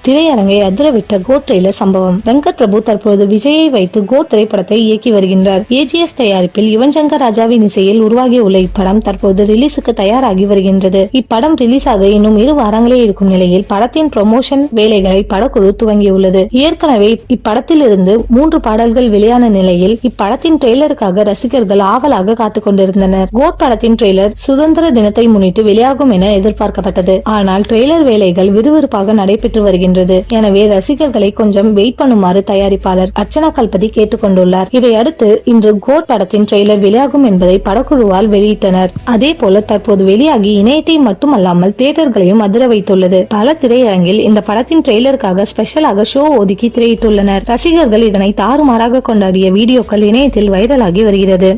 திரையரங்கை அதிரவிட்ட code trailer சம்பவம். வெங்கட் பிரபு தற்போது விஜயை வைத்து கோட் திரைப்படத்தை இயக்கி வருகின்றார். AGS தயாரிப்பில் யுவன் சங்கர் ராஜாவின் இசையில் உருவாகியுள்ள இப்படம் தற்போது ரிலீஸுக்கு தயாராகி வருகின்றது. இப்படம் ரிலீஸ் ஆக இன்னும் 2 வாரங்களே இருக்கும் நிலையில் படத்தின் ப்ரமோஷன் வேலைகளை படக்குழு துவங்கியுள்ளது. ஏற்கனவே இப்படத்தில் இருந்து 3 பாடல்கள் வெளியான நிலையில் இப்படத்தின் ட்ரெய்லருக்காக ரசிகர்கள் ஆவலாக காத்துக் கொண்டிருந்தனர். கோட் படத்தின் ட்ரெய்லர் சுதந்திர தினத்தை முன்னிட்டு வெளியாகும் என எதிர்பார்க்கப்பட்டது. ஆனால் ட்ரெய்லர் வேலைகள் விறுவிறுப்பாக நடைபெற்று வருகின்றது. எனவே ரசிகர்களை கொஞ்சம் வெயிட் பண்ணுமாறு தயாரிப்பாளர் அர்ச்சனா கல்பதி கேட்டுக் கொண்டுள்ளார். இதையடுத்து இன்று கோட் படத்தின் ட்ரெய்லர் வெளியாகும் என்பதை படக்குழுவால் வெளியிட்டனர். அதே போல தற்போது வெளியாகி இணையத்தை மட்டுமல்லாமல் தியேட்டர்களையும் அதிர வைத்துள்ளது. பல திரையரங்கில் இந்த படத்தின் ட்ரெய்லருக்காக ஸ்பெஷலாக ஷோ ஒதுக்கி திரையிட்டுள்ளனர். ரசிகர்கள் இதனை தாறுமாறாக கொண்டாடிய வீடியோக்கள் இணையத்தில் வைரலாகி வருகிறது.